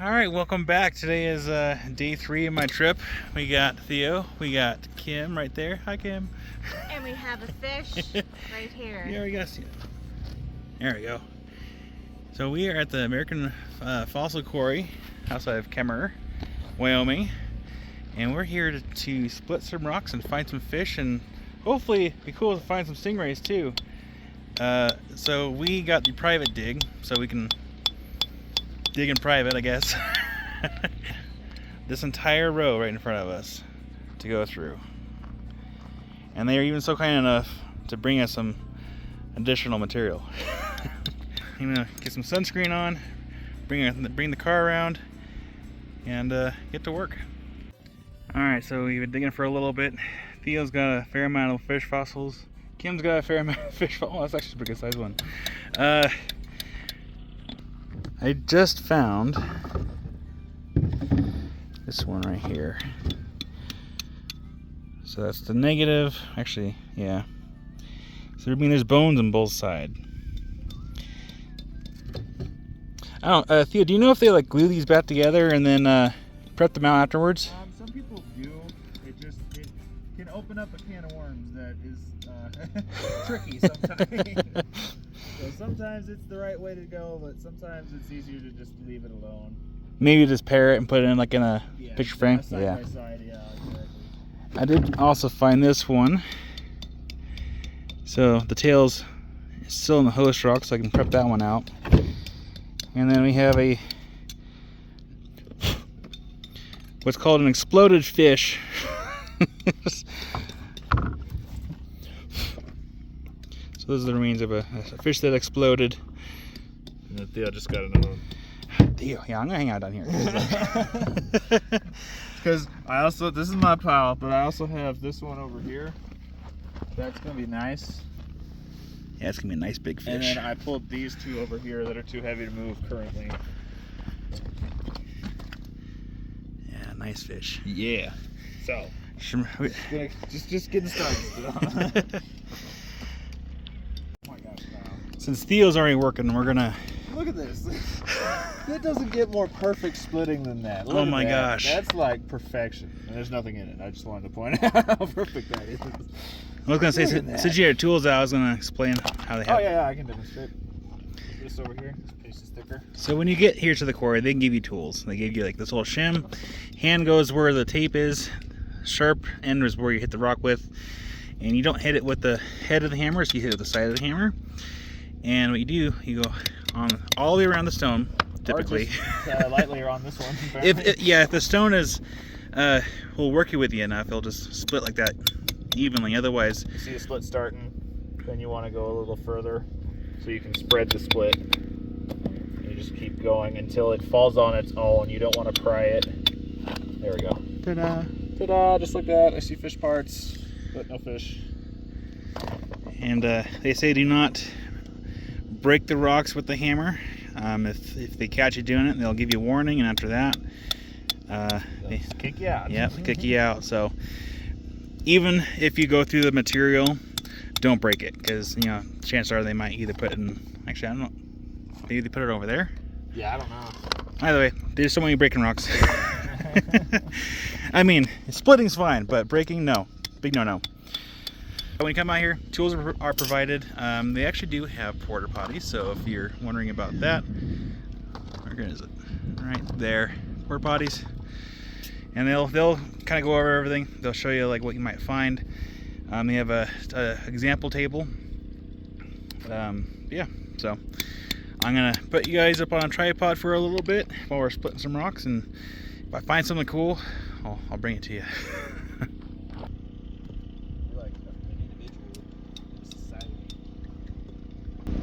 Alright, welcome back. Today is day 3 of my trip. We got Theo, we got Kim right there. Hi, Kim. And we have a fish right here. Yeah, we got to see it. There we go. So we are at the American Fossil Quarry outside of Kemmerer, Wyoming. And we're here to split some rocks and find some fish, and hopefully it'd be cool to find some stingrays too. So we got the private dig, so we can dig in private, I guess. This entire row right in front of us to go through. And they are even so kind enough to bring us some additional material. I'm gonna get some sunscreen on, bring the car around, and get to work. Alright, so we've been digging for a little bit. Theo's got a fair amount of fish fossils. Kim's got a fair amount of fish fossils. Oh, that's actually a pretty good size one. I just found this one right here. So that's the negative. Actually, yeah. So I mean, there's bones on both sides. I don't. Theo, do you know if they like glue these back together and then prep them out afterwards? Some people do. It can open up a can of worms that is tricky sometimes. So sometimes it's the right way to go, but sometimes it's easier to just leave it alone. Maybe just pair it and put it in like in a picture frame. Side by side, yeah, exactly. I did also find this one. So the tail's still in the host rock, so I can prep that one out. And then we have what's called an exploded fish. So those are the remains of a fish that exploded. And then Theo just got another one. Theo, yeah, I'm gonna hang out down here. Because this is my pile, but I also have this one over here. That's gonna be nice. Yeah, it's gonna be a nice big fish. And then I pulled these two over here that are too heavy to move currently. Yeah, nice fish. Yeah. So, just getting started still. Oh my gosh, wow. Since Theo's already working, we're gonna... Look at this. That doesn't get more perfect splitting than that. Look oh at my that. gosh. That's like perfection. And there's nothing in it. I just wanted to point out how perfect that is. I was gonna say, since you had tools out, I was gonna explain how they have. Oh yeah, I can demonstrate. This over here, this piece is thicker. So when you get here to the quarry, they can give you tools. They give you like this little shim. Hand goes where the tape is. Sharp end is where you hit the rock with. And you don't hit it with the head of the hammer, so you hit it with the side of the hammer. And what you do, you go on all the way around the stone, typically. Or just, lightly around this one. If the stone is will work with you enough, it'll just split like that evenly. Otherwise, you see a split starting, then you want to go a little further so you can spread the split. You just keep going until it falls on its own. You don't want to pry it. There we go. ta-da! Ta-da! Just like that. I see fish parts, but no fish. And they say do not break the rocks with the hammer. If they catch you doing it, they'll give you a warning, and after that, they kick you out. Yep, kick you out. So even if you go through the material, don't break it, because chances are they might either put it in. Actually, I don't know. Maybe they put it over there. Yeah, I don't know. Either way, there's so many breaking rocks. I mean, splitting's fine, but breaking, no. Big no-no. When you come out here, tools are provided. They actually do have porta potties, so if you're wondering about that, where is it? Right there, porta potties. And they'll kind of go over everything. They'll show you like what you might find. They have a example table. Yeah, so I'm gonna put you guys up on a tripod for a little bit while we're splitting some rocks, and if I find something cool, I'll bring it to you.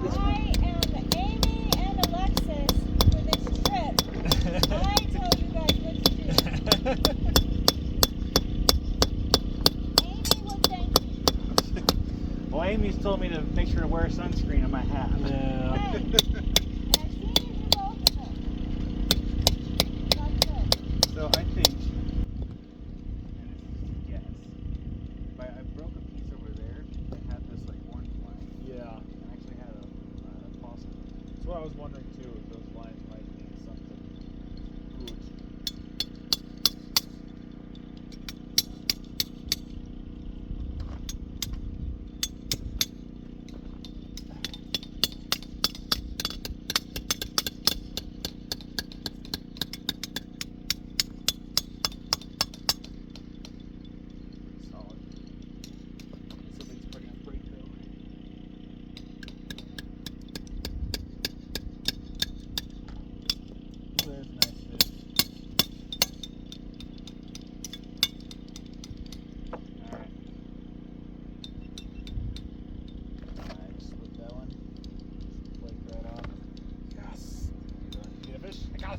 I am Amy and Alexis for this trip. I tell you guys what to do. Amy will thank you. Well, Amy's told me to make sure to wear sunscreen on my hat. Yeah. Hey, and I've seen you do both of them. That's good. So I think, and it's just a guess, but I broke a piece over there that had this like orange line. Yeah. I actually had a fossil. That's what I was wondering too, if those lines might mean something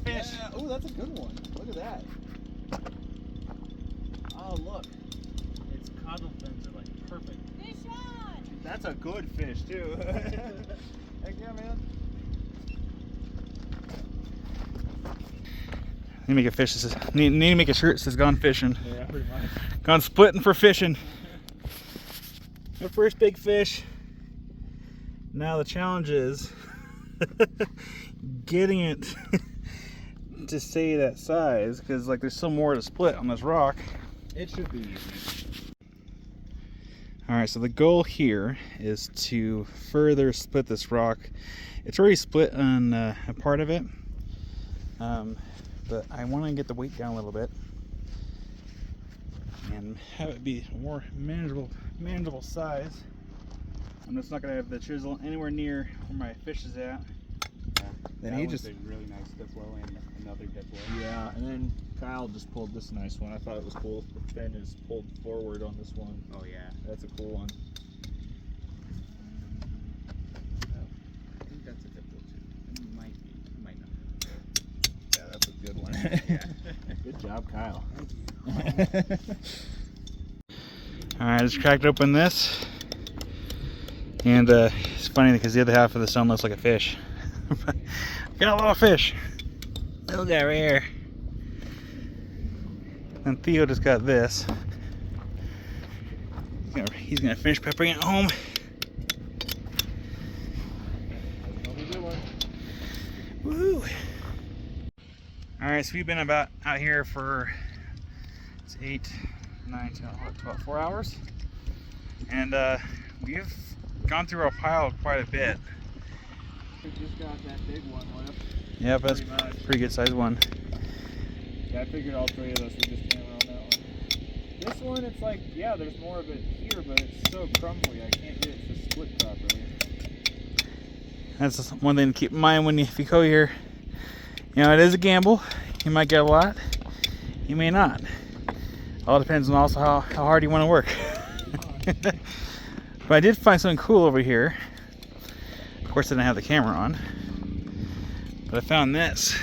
fish. Yeah. Oh, that's a good one. Look at that. Oh, look. Its caudal fins are like perfect. Fish on! That's a good fish, too. Heck yeah, man. Need to make a fish. Need to make a shirt that says "Gone fishing." Yeah, pretty much. Gone splitting for fishing. My first big fish. Now the challenge is getting it to stay that size, because like there's some more to split on this rock. It should be easy. All right, so the goal here is to further split this rock. It's already split on a part of it, but I want to get the weight down a little bit and have it be a more manageable size. I'm just not gonna have the chisel anywhere near where my fish is at. Then he just a really nice diplo and another diplo. Yeah, and then Kyle just pulled this nice one. I thought it was cool. The fin is pulled forward on this one. Oh yeah. That's a cool one. I think that's a diplo too. It might be. It might not. Yeah, that's a good one. Yeah. Good job, Kyle. All right, I just cracked open this, and it's funny because the other half of the stone looks like a fish. Got a lot of fish. Little guy right here. And Theo just got this. He's gonna finish peppering it home. Another good one. Woo! All right, so we've been out here for 8, 9, 10, 12, 4 hours, and we've gone through our pile quite a bit. We just got that big one left. Yeah, but that's Pretty much. a pretty good sized one. Yeah, I figured all three of us would just hammer on that one. This one, it's like, yeah, there's more of it here, but it's so crumbly, I can't get it to split properly. That's just one thing to keep in mind if you go here. You know, it is a gamble. You might get a lot. You may not. All depends on also how hard you want to work. But I did find something cool over here. Of course, I didn't have the camera on. But I found this.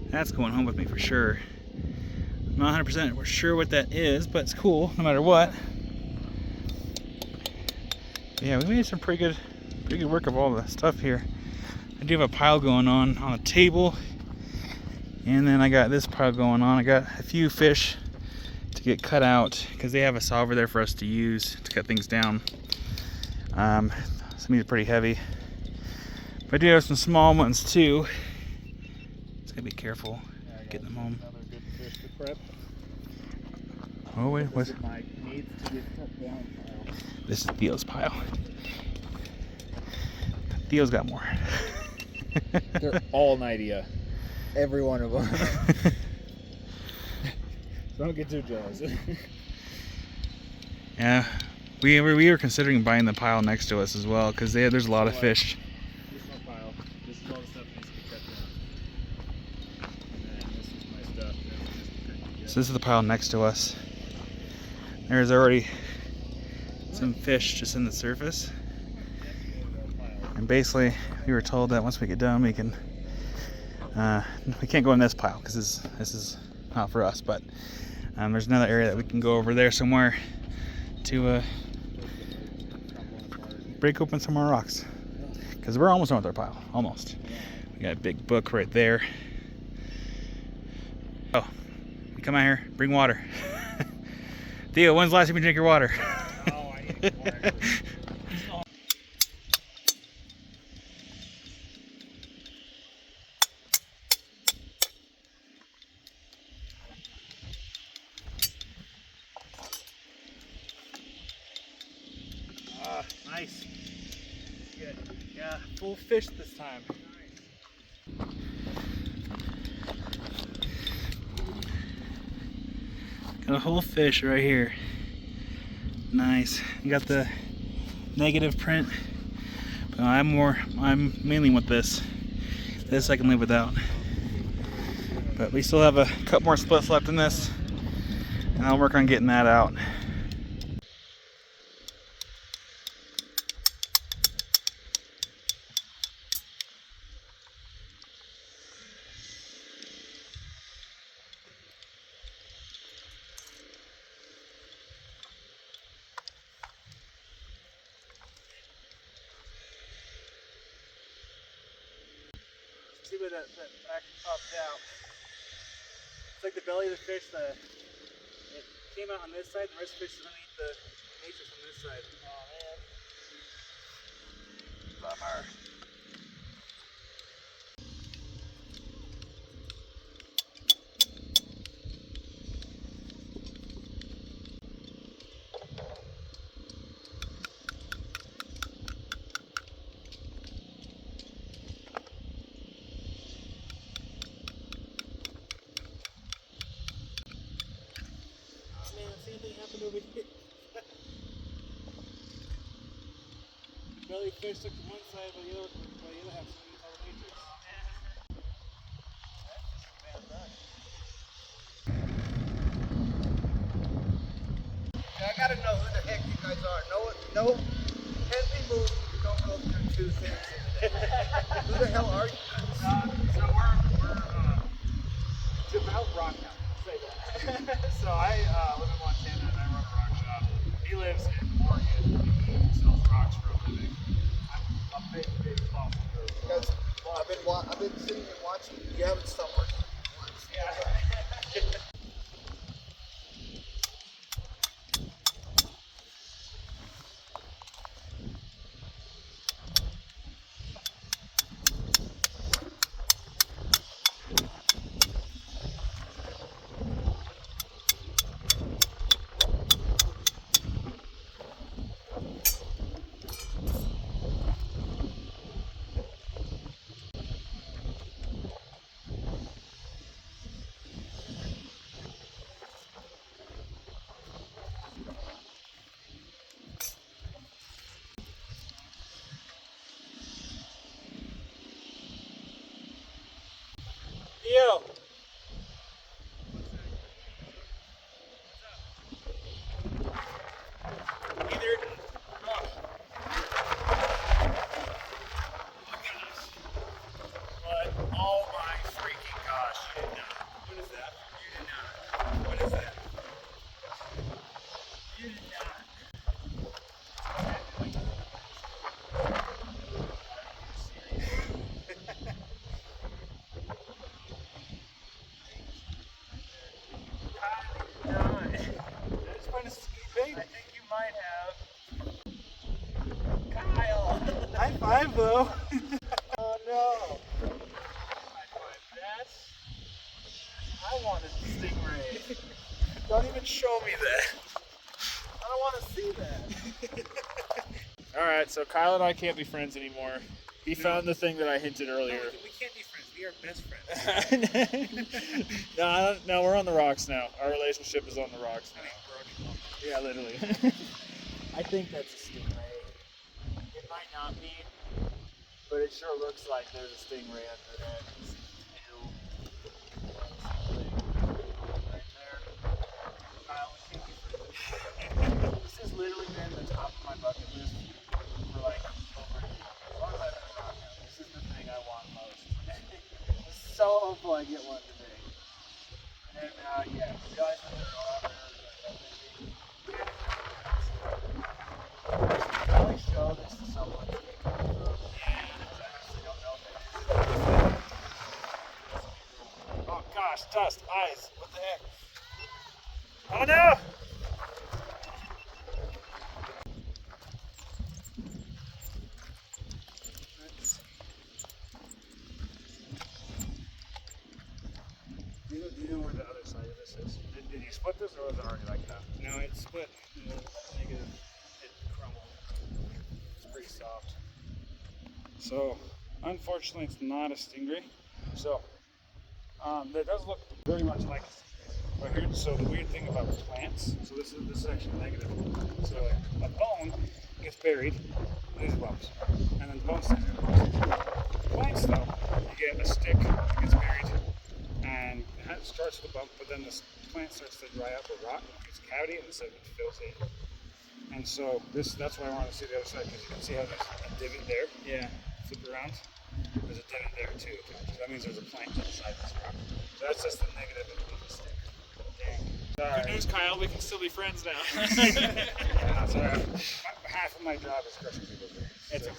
That's going home with me for sure. I'm not 100% sure what that is, but it's cool no matter what. But yeah, we made some pretty good work of all the stuff here. I do have a pile going on a table, and then I got this pile going on. I got a few fish to get cut out because they have a saw over there for us to use to cut things down. Some of these are pretty heavy, but I do have some small ones too. Just gotta be careful getting them home. Another good fish to prep. Oh wait, what? This is my needs to get cut down pile. This is Theo's pile. Theo's got more. They're all Nidia. Every one of them. Don't get too jealous. Yeah, we were considering buying the pile next to us as well because there's a lot of fish. This is my pile. This is all the stuff that needs to be cut down. And then this is my stuff that needs to be cut together. So this is the pile next to us. There's already some fish just in the surface. And basically, we were told that once we get done, we can't go in this pile because this is not for us. But there's another area that we can go over there somewhere to break open some more rocks. Because we're almost done with our pile, almost. We got a big book right there. Oh, you come out here, bring water. Theo, when's the last time you drink your water? Oh, I need water. Nice. Good. Yeah, full fish this time. Got a whole fish right here. Nice. You got the negative print. But I'm mainly with this. This I can live without. But we still have a couple more splits left in this, and I'll work on getting that out. See where that actually popped out. It's like the belly of the fish. It came out on this side, and the rest of the fish is underneath the matrix on this side. Oh man. Bummer. Same thing happened over here. Belly fish took to one side, but the other half underneath all the matrix. I gotta know who the heck you guys are. No, can't be moved. You don't go through two things. Who the hell are you guys? So we're devout Rockhounding. Say that. So I live in Montana and I run a rock shop. He lives in Oregon. He sells rocks for a living. I'm a big fossil nerd. Guys, I've been sitting and watching. You haven't stopped working. Yeah. Theo! Either. But oh my freaking gosh, you did not. What is that? You did not. What is that? You did not. I think you might have. Kyle! High five though. Oh no! High five that. I wanted the stingray. Don't even show me that. I don't want to see that. Alright, so Kyle and I can't be friends anymore. He found the thing that I hinted earlier. We can't be friends. We are best friends. No, we're on the rocks now. Our relationship is on the rocks now. Yeah, literally. I think that's a stingray. It might not be, but it sure looks like there's a stingray under that. Right there. Kyle, we can't be friends. This has literally been the top of my bucket list for like over a year. As long as I've been around now, this is the thing I want most. I'm so hopeful I get one today. And yeah, you guys are out there. Probably show this to someone. Yeah, I actually don't know if it is. Oh gosh, dust, eyes, what the heck? Oh no! Do you know where the other side of this is? Did you split this or was it already like that? No, it's split. Negative. It crumbled. It's pretty soft. So, unfortunately, it's not a stingray. So, that does look very much like a stingray. But here, so the weird thing about plants, so this is actually negative. So a bone gets buried, there's bumps, and then the bone stays there. Plants though, you get a stick that gets buried, and it starts with a bump, but then the plant starts to dry up or rot, it's a cavity, and the sediment fills in. And so that's why I wanted to see the other side, because you can see how there's a divot there. Yeah. Flip around. There's a divot there too. So that means there's a plant inside this rock. So that's just the negative of the stick. Dang. Good news, Kyle. We can still be friends now. Yeah, that's all right. half of my job is crushing people. It's So,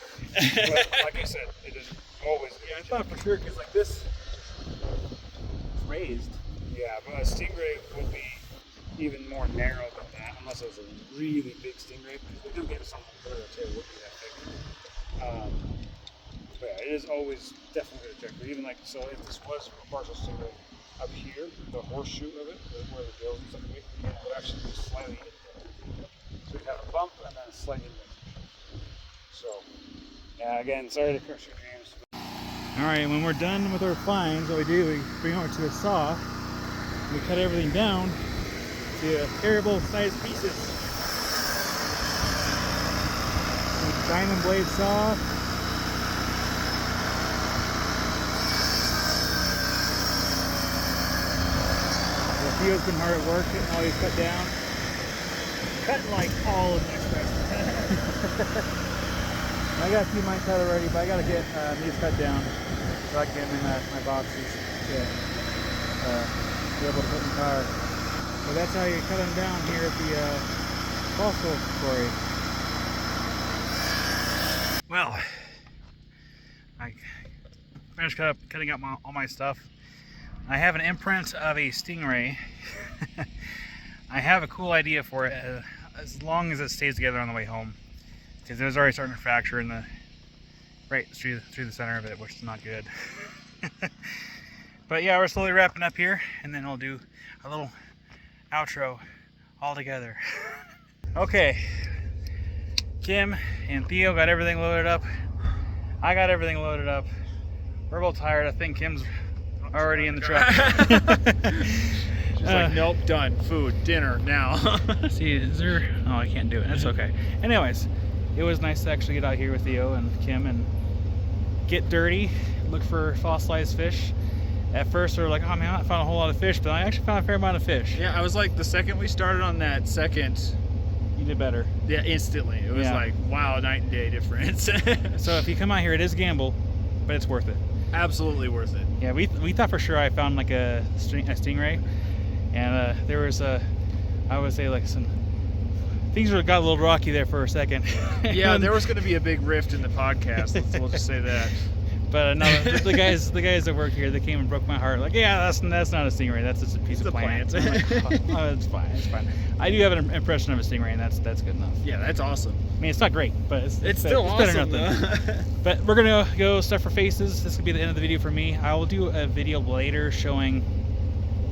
but like I said, it isn't always. Yeah, I thought for sure because like this it's raised. Yeah, but a stingray would be even more narrow than that, unless it was a really big stingray. Because we do get some that would be that big. But yeah, it is always definitely going to check. But even like, so if this was a partial stingray up here, the horseshoe of it, where the gills and stuff would be, it would actually be slightly in. So we'd have a bump and then a slight indentation. So, yeah, again, sorry to crush your dreams. All right, when we're done with our finds, what we do, we bring it over to a saw. We cut everything down to variable sized pieces. Diamond blade saw. Theo's been hard at work getting all these cut down. Cutting like all of my stuff. I got a few mine cut already, but I gotta get these cut down so I can get them in my boxes to be able to put in the car. So that's how you cut them down here at the fossil quarry. Well, I finished cutting up all my stuff. I have an imprint of a stingray. I have a cool idea for it, as long as it stays together on the way home, because it was already starting to fracture in the right through the center of it, which is not good. But yeah, we're slowly wrapping up here, and then we'll do a little outro all together. Okay, Kim and Theo got everything loaded up. I got everything loaded up. We're both tired. I think Kim's already in the truck. She's like, nope, done. Food, dinner, now. See, is there? Oh, I can't do it. That's okay. Anyways, it was nice to actually get out here with Theo and Kim and get dirty, look for fossilized fish. At first, we were like, oh man, I found a whole lot of fish, but I actually found a fair amount of fish. Yeah, I was like, the second we started on that second, You did better. yeah, instantly. It was Yeah. like, wow, night and day difference. So if you come out here, it is a gamble, but it's worth it. Absolutely worth it. Yeah, we thought for sure I found like a stingray, and there was I would say like some things got a little rocky there for a second. Yeah, there was going to be a big rift in the podcast. We'll just say that. But no, the guys that work here, they came and broke my heart. Like, yeah, that's not a stingray. That's just a piece It's of a plant. plant. I'm like, oh, it's fine. It's fine. I do have an impression of a stingray, and that's good enough. Yeah, that's awesome. I mean, it's not great, but it's Still better awesome, than nothing. But we're gonna go stuff for faces. This could be the end of the video for me. I will do a video later showing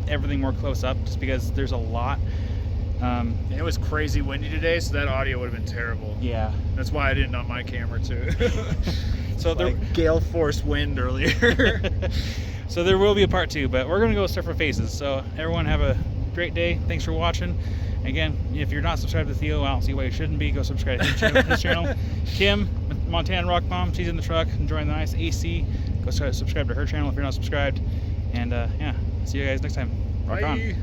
everything more close up, just because there's a lot. And it was crazy windy today, so that audio would have been terrible. Yeah. That's why I didn't on my camera too. So there, like gale force wind earlier. so there will be a part 2, but we're gonna go stuff for faces. So everyone have a great day. Thanks for watching. Again, if you're not subscribed to Theo, I don't see why you shouldn't be. Go subscribe to his channel. Kim, Montana Rock Mom, she's in the truck enjoying the nice AC. Go subscribe to her channel if you're not subscribed. And yeah, see you guys next time. Rock on. Bye.